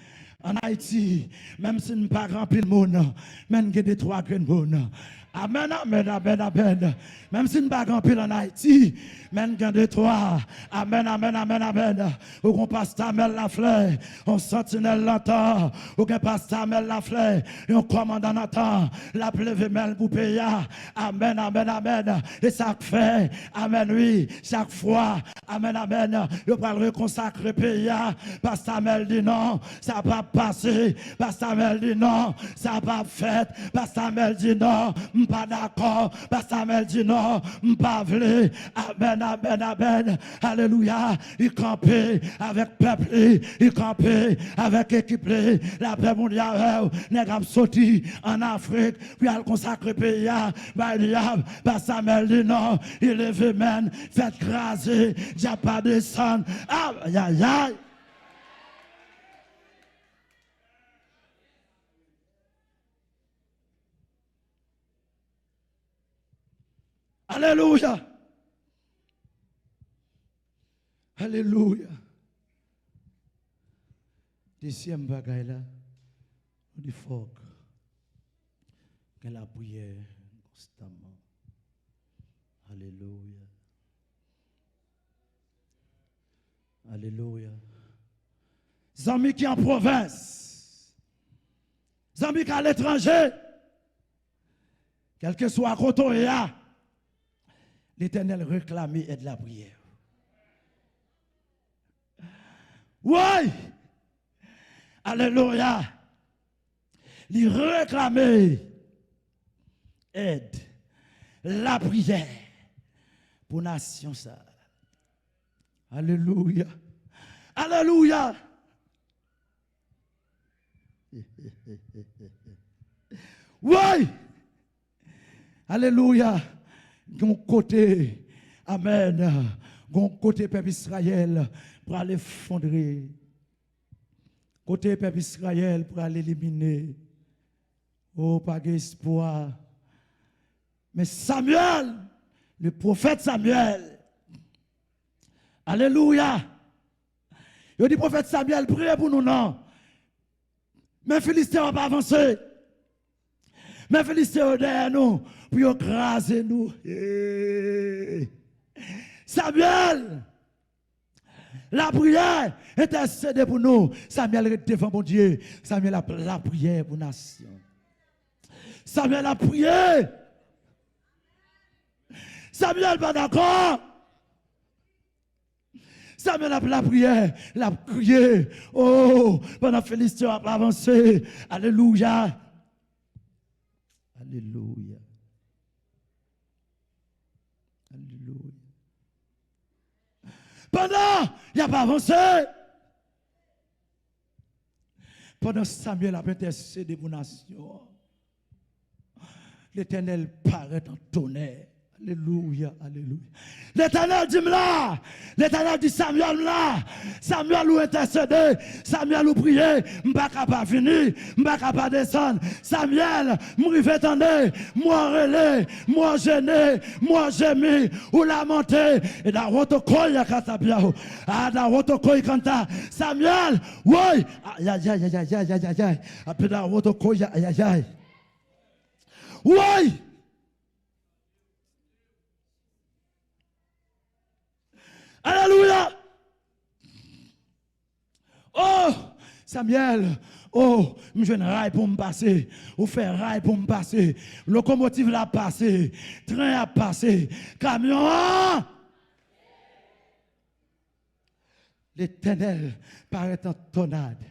En Haïti, même si nous ne pas rempli le monde, même si nous trois grands monde. Amen, amen, amen, amen. Même si nous ne pas rempli en Haïti, même si nous trois. Amen, amen, amen, amen. Ou qu'on passe ta mère la fleur, on sentinelle l'entend. Ou qu'on passe ta mère la fleur, et on commandant l'entend. La plève mêle pour payer. Amen, amen, amen. Et ça fait, amen, oui, chaque fois, amen, amen. Je parle consacrer pays. Pasteur Mel dit non, ça n'a pas passé. Pasteur Mel dit non, ça n'a pas fait. Pasteur Mel dit non, je pas d'accord. Pasteur Mel dit non, je pas voulu. Amen, amen, amen. Alléluia. Il campait avec peuple, il campait avec équipe. La paix mondiale, n'est pas sorti en Afrique, puis elle consacre pays. Pasteur Mel dit non, il est même fait craser, j'ai pas descendre. Aïe, aïe, aïe. Alléluia. Alléluia. Deuxième bagaille là, on dit faut qu'elle a prié constamment. Alléluia. Alléluia. Amis qui en province, amis qui à l'étranger, quel que soit côté où il y a, l'Éternel réclamait et de la prière. Oui! Alléluia! Il réclamait aide, la prière pour la nation ça. Alléluia! Alléluia! Oui! Alléluia! Gon côté, amen, gon côté peuple Israël pour aller fondrer. Côté peuple Israël pour aller éliminer. Oh, pas d'espoir. Mais Samuel, le prophète Samuel, alléluia. Il dit prophète Samuel, priez pour nous, non. Mais Philistins n'ont pas avancé. Mais Philistins derrière nous pour écraser nous. Samuel, la prière intercède pour nous. Samuel est devant mon Dieu. Samuel a la prière pour la nation. Samuel a prié. Samuel pas d'accord. Samuel a la prière, la prière. Oh, pendant Philistin a avancé. Alléluia. Alléluia. Alléluia. Pendant, il n'a pas avancé. Pendant Samuel a intercédé pour la nation, l'Éternel paraît en tonnerre. Alléluia, alléluia. L'Éternel dit là, l'Éternel dit Samuel là, Samuel ou intercédé, Samuel ou prié, m'pas capable venir, m'pas capable descendre. Samuel, m'rive tendez, moi relé, moi gêné, moi gémi, ou lamenté, et dans votre koya katabiao, ah dans votre koya kanta, Samuel, oui, aïe aïe aïe aïe aïe aïe aïe aïe, après dans votre koya aïe aïe aïe, oui. Alléluia. Oh, Samuel. Oh, je ne rail pour me passer. Ou faire rail pour me passer. Locomotive l'a passé. Train a passé. Camion. L'Éternel paraît en tonade.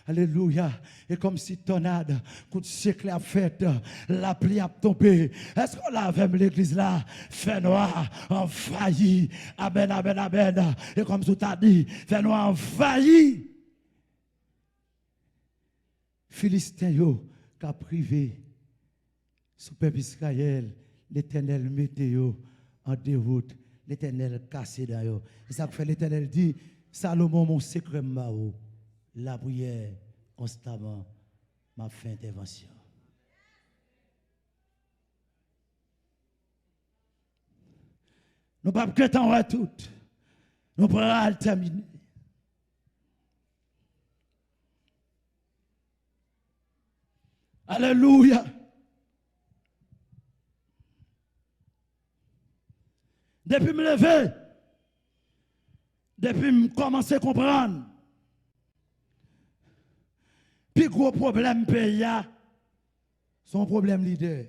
Alléluia. Et comme si tonade, coup de siècle a fait, la pluie a tombé. Est-ce qu'on l'a avec l'église là? Fait noir, envahi. Amen, amen, amen. Et comme tu t'as dit, fait noir, envahi. Philistin yo, qu'a privé sous peuple Israël, l'Éternel météo en déroute, l'Éternel cassé d'ailleurs. Et ça fait l'Éternel dit, Salomon, mon secret mao. La prière constamment m'a fait intervention. Nous ne pouvons pas que tout. Nous pourrons terminer. Alléluia. Depuis me lever, depuis me commencer à comprendre, puis gros problème pays, son problème leader.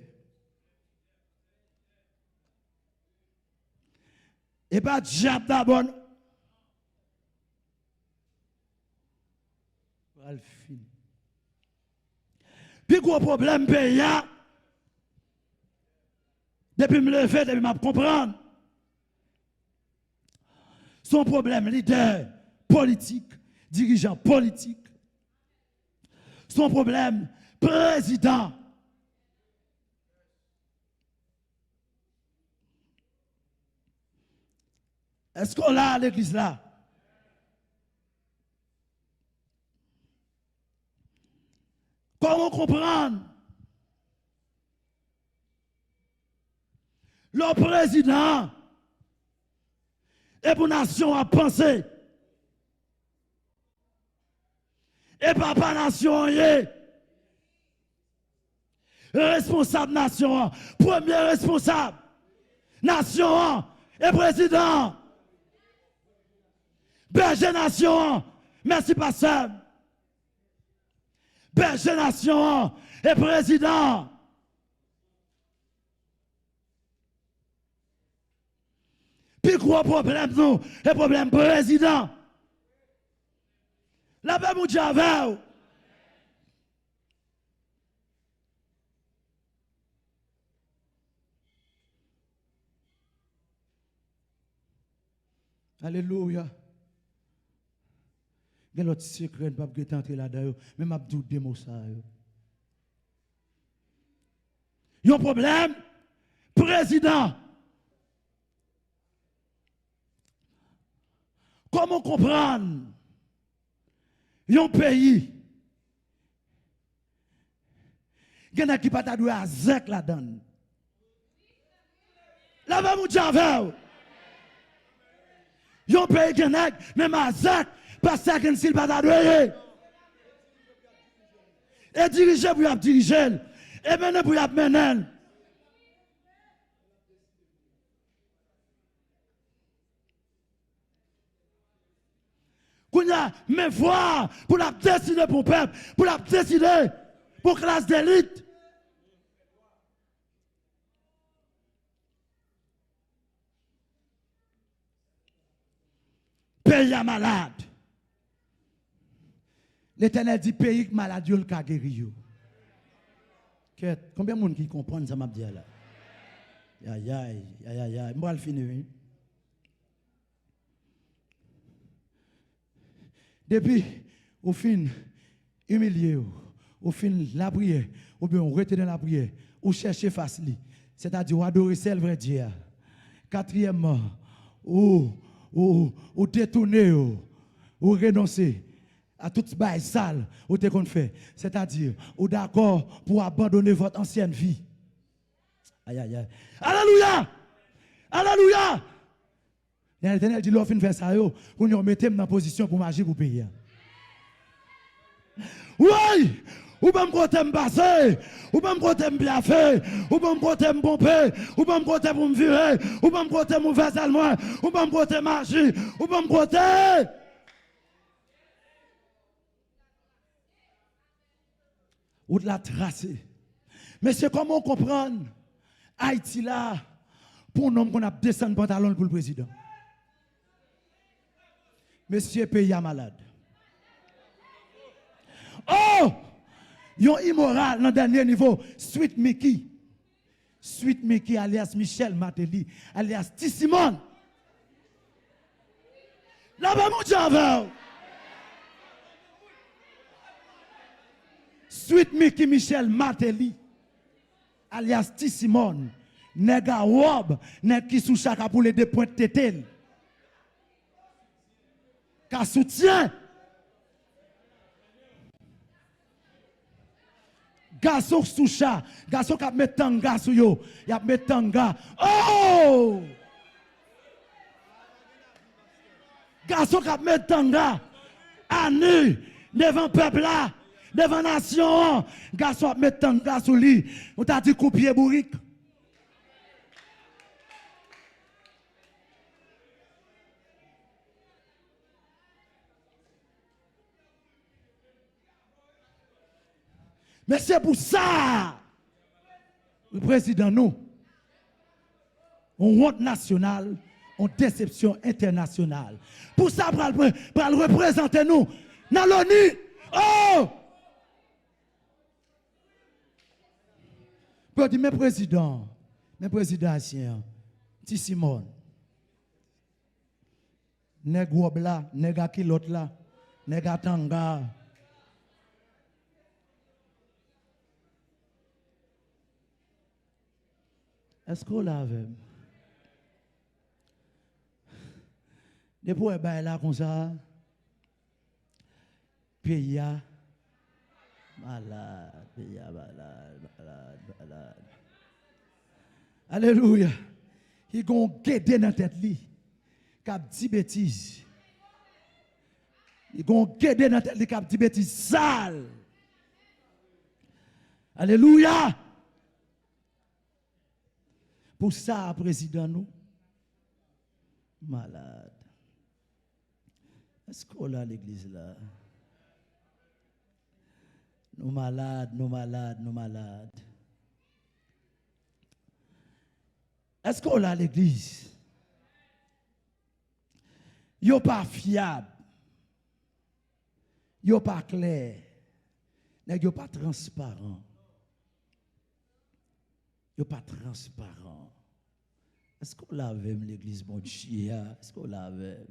Et pas diable d'abord. Puis gros problème pays, depuis me lever, depuis me comprendre. Son problème leader politique, dirigeant politique. Son problème président. Est-ce qu'on l'a à l'église là? Comment comprendre? Le président et pour nation à penser. Et papa nation est responsable nation, premier responsable nation et président. Berger nation, merci pasteur. Berger nation et président. Puis gros problème nous, le problème président. La paix mon Dieu avec. Alléluia. Il y a l'autre secret, je ne peux pas entrer là-dedans, mais je doute des mots ça. Il y a un problème, président. Comment comprendre un pays qui n'a pas de à zèk là-dedans? Là, va mon Dieu, un pays qui n'a même à zèk, parce que s'il pas d'adoué. Et diriger pour y diriger, et mener pour y mener. Qu'on a mes voix pour la décider pour le peuple, pour la décider pour la classe d'élite. Pays à malade. L'Éternel dit pays malade, il a guéri. Combien de monde qui comprend ça m'a dit là? Aïe aïe aïe aïe aïe. Moi le finir. Depuis au fin humilié, au fin la prière, ou bien on rete dans la prière, ou chercher facile, c'est-à-dire adorer seul vrai Dieu. Quatrièmement, ou détourner, ou renoncer à toute bail sale ou te qu'on fait, c'est-à-dire ou d'accord pour abandonner votre ancienne vie. Aïe aïe aïe. Alléluia! Alléluia! L'Éternel dit l'offre faire ça yo, pour nous mettre dans position pour agir pour payer. Oui! Ou pas me côté me passer, ou pas me côté me bien fait, ou pas me côté me pomper, ou pas me côté pour me virer, ou pas me côté mauvais allemand, ou pas me côté magie, ou pas me côté. Ou de la tracer. Mais c'est comment comprendre Haïti là pour un homme qu'on a descendu pantalon pour le président. Monsieur pays à malade. Oh! Yon immoral dans le dernier niveau, Sweet Mickey. Sweet Mickey alias Michel Martelly, alias Tissimon. Là-bas, mon Dieu, Sweet Mickey Michel Martelly, alias Tissimon. Nega Wob, nèg qui sous chaka pour les deux points de tétel. Ka soutien. Garçon sous chat, garçon qui met tanga sur yo, y a met tanga. Oh! Garçon qui met tanga à nu devant peuple là, Devant la nation, garçon mettant gars sous lui, on t'a dit coupier bourrique. Mais c'est pour ça, le président nous, on honte nationale, on déception internationale. Pour ça, pour le représenter nous, dans l'ONU. Oh! Pour dire, mes présidents anciens, Ti Simone, nèg wob là, nèg a kilot là, nèg a tanga. Est-ce qu'on l'avait? Depuis que je là comme ça, pays malade, pays malade. Alléluia. Il a guédé dans la tête, qui a dit bêtises. Il a guédé dans la tête, qui a dit bêtises sales. Alléluia. Pour ça, président, nous, malade. Est-ce qu'on a l'église là? Nous malades. Est-ce qu'on a l'église? Yo pas fiable. Yo pas clair. Yo pas transparent. Yo pas transparent. Est-ce qu'on l'avait l'église bon Dieu? Est-ce qu'on l'avait?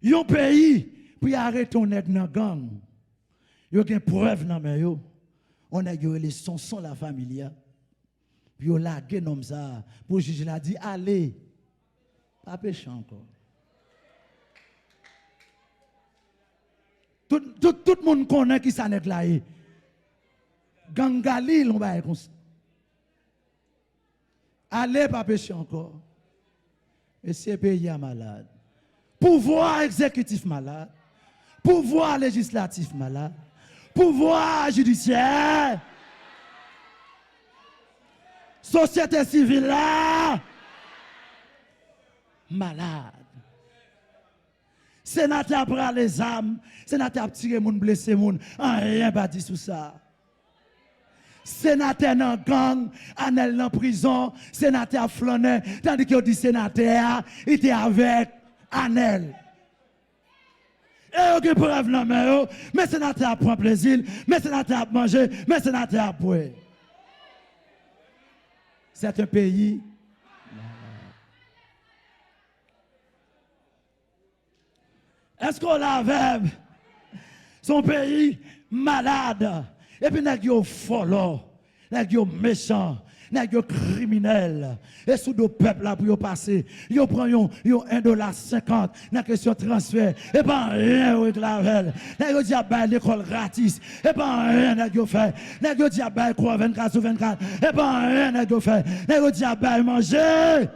Yon pays pour arrêter on est dans gang. Yo gen preuve nan men yo. On a yo les son la famille. Puis yo la gen nom ça pour juger la dit allez. Pas péché encore. Tout le monde connaît qui ça nèg là. Gangali on va comme ça. Allez pas péché encore. Et c'est pays malade. Pouvoir exécutif malade. Pouvoir législatif malade. Pouvoir judiciaire. Société civile là. Malade. Sénateur prend les âmes. Sénateur tire moun, blessé moun. Rien pas dit sous ça. Sénateur dans gang, Anel dans prison, sénateur flâné, tandis que dit sénateur, il était avec Anel. Et il y a preuve dans la mais sénateur prend plaisir, mais sénateur manger, mais sénateur boire. C'est un pays. Est-ce qu'on l'avait? Son pays malade. Et puis, nèg yo follow, nèg yo méchant, nèg yo criminel. Et sous le peuple là pour yo passer, yo prend yo $1.50 dans question transfert. Et pas rien avec la velle. Nèg yo dit à bail l'école gratis. Et pas rien nèg yo fait. Nèg yo dit à bail quoi 24/24. Et pas rien nèg yo fait. Nèg yo dit à bail manger.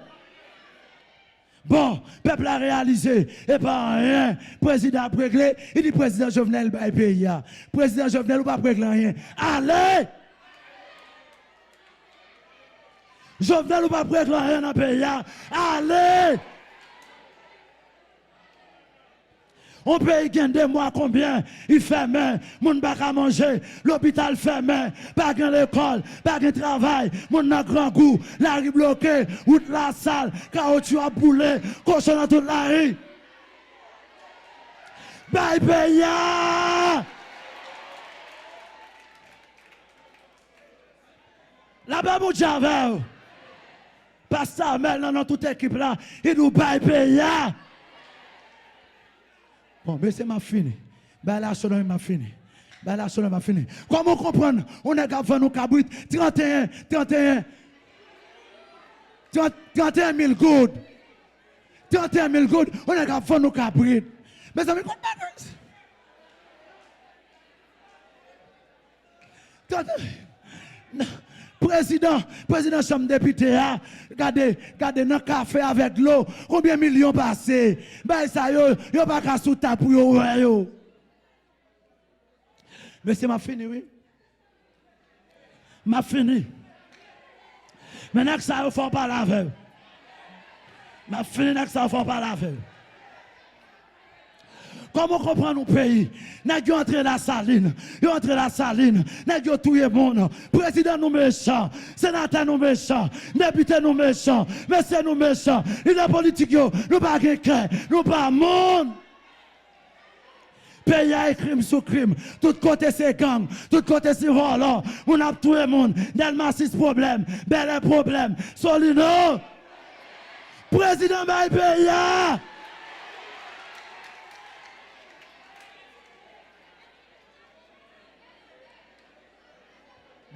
Bon, peuple a réalisé, et pas rien. Président a réglé, il dit président Jovenel va pays. Président Jovenel ou pas régler rien. Allez! Jovenel ou pas régler rien dans le pays. Allez! On paye gain 2 mois combien? Il ferme, moun pas qu'à manger, l'hôpital fermé, pas gain l'école, pas gain travail, moun n'a grand goût, la rue bloquée, route la salle, caoutchouc a boulé, cochon dans toute la rue. Bye paya! Là-bas mon Javel. Pasteur Mel dans toute équipe là, il nous bye paya. Bon, mais c'est ma fini. Ben là, c'est ma fini. Ben là, c'est ma fini. Comment comprendre? On est gardé nous cabrit 31 000 good. 31 000 good. On est gardé nous cabrit. Mais ça me comprend. président chambre député, regardez dans le café avec l'eau, combien de millions passés? Ben ça, yo pas qu'à sous ta pour yo. Mais c'est m'a fini, oui. M'a fini. Maintenant que ça, il faut pas laver. M'a fini, que ça, il faut pas laver. Comment comprendre nos pays? Nous sommes entrés dans la saline. Nous sommes entrés dans la saline. Nous sommes tout le monde. Président nous méchant. Sénateur nous méchant. Député nous méchant. Monsieur nous méchant. Les politiques, nous pas quelqu'un. Nous pas monde. Pays a crime sous crime. Tout côté c'est gang. Tout côté c'est volant. On a tout le monde. Delma 6 problèmes. Bel problème. Solino. Président Baye pays.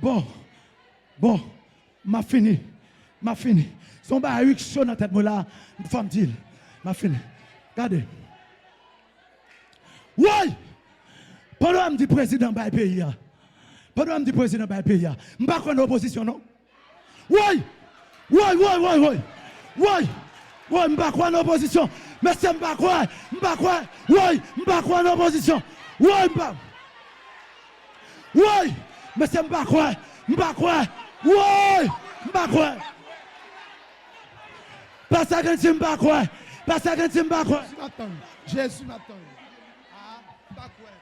Bon, m'a fini. Son ba 8 chaud dans tête moi là, femme dit, m'a fini. Regardez. Oui! Pendant me dit président ba pays. Pendant me dit président ba pays. M'pas connait opposition non? Oui! M'pas connait opposition. Mais c'est m'pas quoi? Oui, m'pas connait opposition. Oui, m'pas. Oui! Mais c'est m'pas quoi? Oui! M'pas quoi? Pas ça que tu m'pas quoi? Jésus m'attend.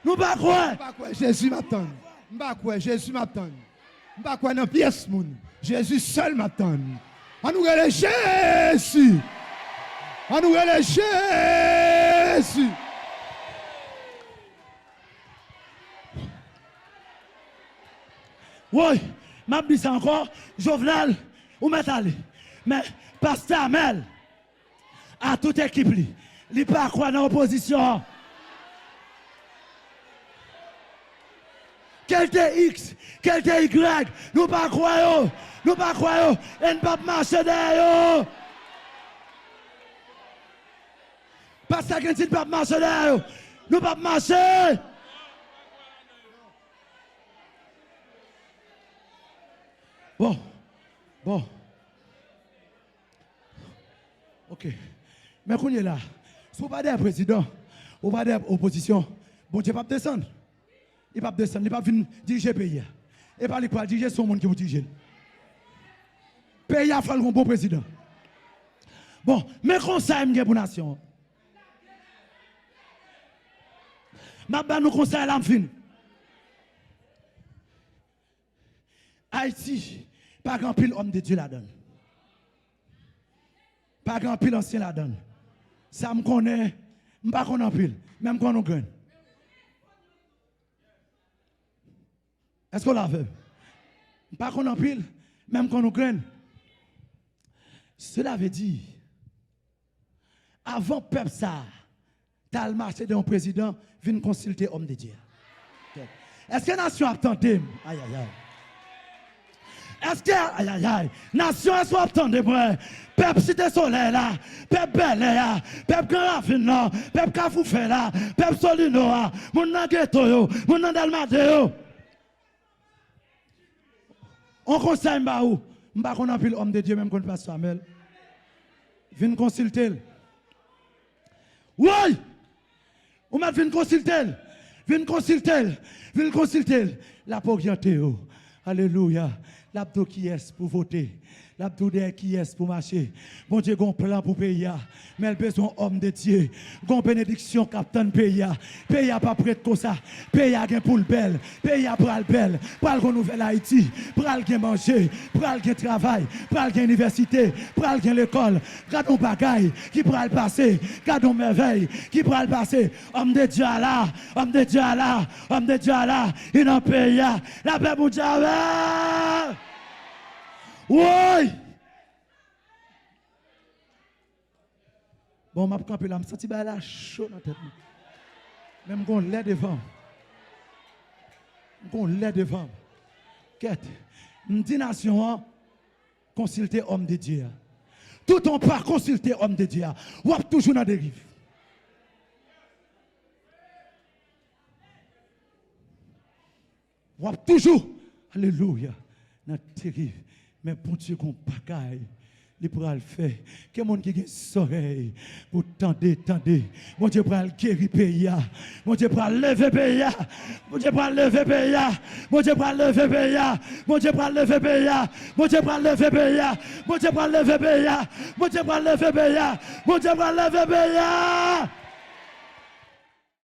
Nous pas quoi? Jésus m'attend. Jésus m'attend. M'pas quoi dans pièce moun. Jésus seul m'attend. On nous relève Jésus. Oui, m'a dit ça encore, Jovenel, ou Métalli. Mais Pasteur Amel, à toute équipe, il pas quoi dans l'opposition. Quel était X, quel était Y, nous pas croyons, et ne pas marcher derrière. Pasteur Gentil pas marcher derrière, nous pas marcher. Bon. Ok. Mais qu'on est là. Si vous parlez à président, vous parlez à l'opposition, bon Dieu ne va pas descendre. Il va pas descendre, il va pas venir diriger le pays. Il va pas diriger son monde qui vous dirige. Le pays a fallu un bon président. Bon, mais conseil pour la nation. Je nous conseille la fin. Haïti, pas grand pile homme de Dieu la donne. Pas grand pile ancien la donne. Ça me connaît, je ne pas en pile, même quand on gagne. Est-ce qu'on l'a fait? Pas qu'on en pile, même quand on gagne. Cela veut dire, avant peuple ça, t'as le marché d'un président, vient consulter homme de Dieu. Est-ce que la nation attendait? Aïe. Est-ce que, nation est-ce qu'on attendait moi? Peuple Cité Soleil là, peuple Bel là, peuple Grand Ravine là, peuple Kafoufé là, peuple Solino là, mon nan ghetto yo, mon nan Dalmade yo. On conseille m'a ou, m'a qu'on a pile homme de Dieu même qu'on passe Samuel. Viens consulter. Oui! On m'a vient consulter. Viens consulter. La pauvreté. Alléluia. L'abdo qui est pour voter. L'abdo qui est pour marcher. Bon Dieu, un plan pour payer. Mais elle besoin homme de Dieu. Gon bénédiction captain pays. Pays pas prêt comme ça. Pays a gain pour le bel. Pays a pral bel. Pral renouveler Haïti. Pral gain manger. Pral gain travail. Pral gain université. Pral gain l'école. Gardons bagaille qui pral passer. Gardons merveille qui pral passer. Homme de Dieu là. Homme de Dieu là. Il en pays. La paix pour Dieu. Oui! Bon, m'a campé là, me senti la chaud dans la tête. Même qu'on lait devant. Quête. M'dit nation, consulter homme de Dieu. Tout on pas consulter homme de Dieu. Ou toujours dans la dérive. Ou toujours. Alléluia. dans terrible. Mais bon Dieu, qu'on bagaille. Il pourra le faire. Que monde qui a des oreilles pour tendre. Mon Dieu pourra le guérir pays. Mon Dieu pourra lever pays. Mon Dieu pourra lever pays. Mon Dieu pourra lever pays. Mon Dieu pourra lever pays. Mon Dieu pourra lever pays. Mon Dieu pourra lever pays. Mon Dieu pourra lever pays. Mon Dieu pourra lever pays.